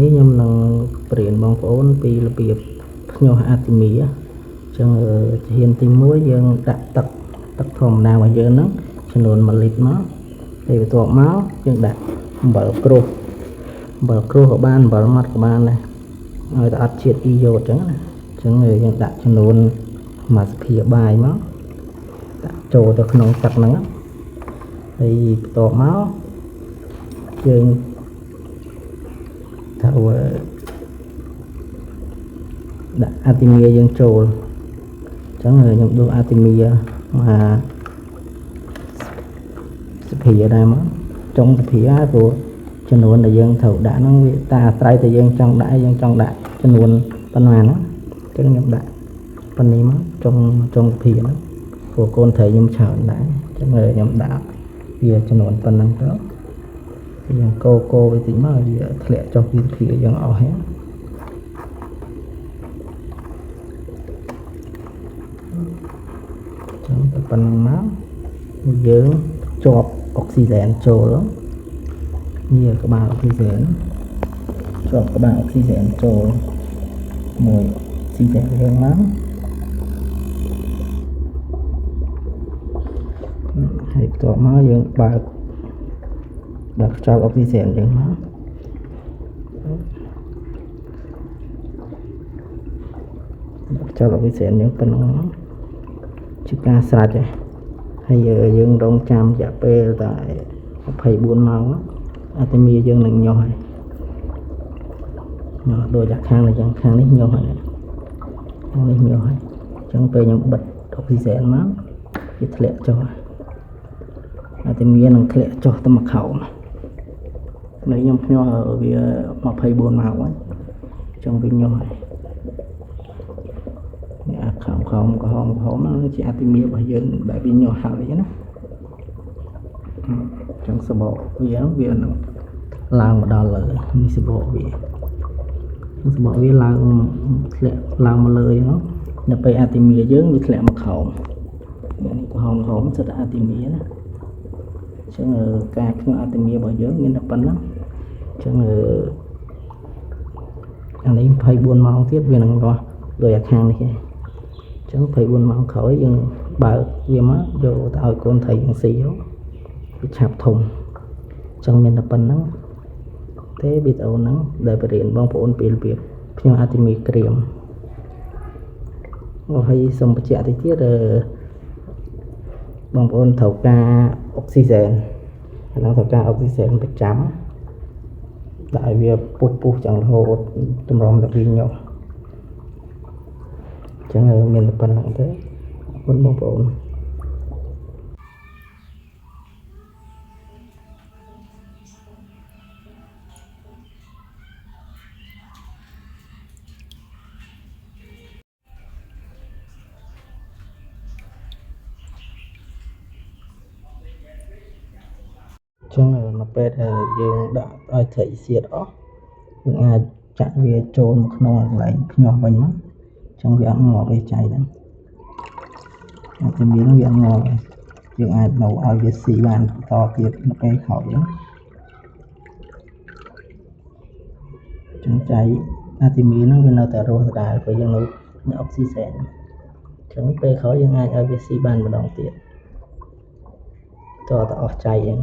នេះខ្ញុំនឹងបរៀនបងប្អូនពីរបៀបភ្ញាស់អាទីមីអញ្ចឹងជាហ៊ានទី1យើងដាក់ទឹកធម្មតារបស់យើងហ្នឹងចំនួន1លីត្រមកហើយបន្ទាប់មកយើងដាក់អំបិលក្រួសក៏បានអំបិលម៉ាត់ក៏បានដែរឲ្យតែអត់ជាតិអ៊ីយ៉ូតអញ្ចឹងណាអញ្ចឹងយើងដាក់ចំនួនមួយស្ភាបាយមកដាក់ចូលទៅក្នុងទឹកហ្នឹងហើយបន្ទាប់មកយើងត្រូវដាក់អាទីមីយើងចូលអញ្ចឹងខ្ញុំដួសអាទីមីមកស្ភាដែរមកចុងស្ភាព្រោះចំនួនដែលយើងត្រូវដាក់ហ្នឹងវាតែអាស្រ័យតែយើងចង់ដាក់ចំនួនប៉ុន្មានណាអញ្ចឹងខ្ញុំដាក់ប៉ុណ្នេះមកចុងស្ភាហ្នឹងព្រោះកូនត្រីខ្ញុំច្រើនដែរអញ្ចឹងខ្ញុំដាក់វាចំនួនប៉ុណ្ណឹងទៅយើងកូរវាតិចមកវាធ្លាក់ចុះពីស្ភាយើងអស់ហើយចឹងតែប៉ុណ្្នឹងមកយើងជាប់អុកស៊ីហ្សែនចូលនេះក្បាលអុកស៊ីហ្សែនជាប់ក្បាលអុកស៊ីហ្សែនចូលមួយស៊ីហ្សែនយើងមកហើយបន្ទាប់មកយើងបើកដាក់ខ្យល់អុកស៊ីហ្សែនយើងមកខ្យល់អុកស៊ីហ្សែនយើងប៉ុណ្ណឹងជាការស្រេចហើយយើងរងចាំរយៈពេលតែ24ម៉ោងអាទីមីយើងនឹងញាស់ហើយញាស់ដូចខាងនេះយ៉ាងខាងនេះញាស់ហើយខាងនេះញាស់ហើយអញ្ចឹងពេលខ្ញុំបិទអុកស៊ីហ្សែនមកវាធ្លាក់ចុះអាទីមីនឹងធ្លាក់ចុះទៅមកខោមនេះខ្ញុំញាស់វា24ម៉ោងហើយអញ្ចឹងវាញាស់ហើយអាខំក្រហមហ្នឹងជាអាទីមីរបស់យើងដែលវាញាស់ហើយណាអញ្ចឹងសបកវានឹងឡើងមកដល់លើនេះសបកវាឡើងធ្លាក់ឡើងមកលើហ្នឹងនៅពេលអាទីមីយើងវាធ្លាក់មកខោមនេះក្រហមសិតអាទីមីណាអញ្ចឹងការភ្ញាក់អាទីមីរបស់យើងមានតែប៉ុណ្ណឹងអញ្ចឹងអានេះ24ម៉ោងទៀតវានឹងរស់ដោយអាខាងនេះឯងអញ្ចឹង24ម៉ោងក្រោយយើងបើកវាមកយកទៅឲ្យកូនត្រីយើងស៊ីវាឆាប់ធំអញ្ចឹងមានតែប៉ុណ្ណឹងទេវីដេអូហ្នឹងដែលបរៀនបងប្អូនពីរបៀបភ្ញាក់អាទីមីក្រៀមហើយសូមបញ្ជាក់តិចទៀតបងប្អូនត្រូវការអុកស៊ីហ្សែនហ្នឹងត្រូវការអុកស៊ីហ្សែនប្រចាំដាក់ឲ្យវាពុះចឹងរហូតតម្រុំតែវាញាស់អញ្ចឹងមានតែប៉ុណ្្នឹងទេអរគុណបងប្អូនចឹងនៅពេលដែលយើងដាក់ឲ្យត្រីសៀតអស់យើងអាចចាក់វាចូលមកក្នុងកន្លែងភ្ញាស់វិញមកចឹងវាអត់ងាប់ទេចៃហ្នឹងអាទីមីហ្នឹងវាអត់ងាប់ទេយើងអាចនៅឲ្យវាស៊ីបានបន្តទៀតនៅពេលក្រោយហ្នឹងចឹងចៃអាទីមីហ្នឹងវានៅតែរស់ដដែលព្រោះយើងនៅអុកស៊ីហ្សែនចឹងពេលក្រោយយើងអាចឲ្យវាស៊ីបានម្ដងទៀតតើអស់ចៃហ្នឹង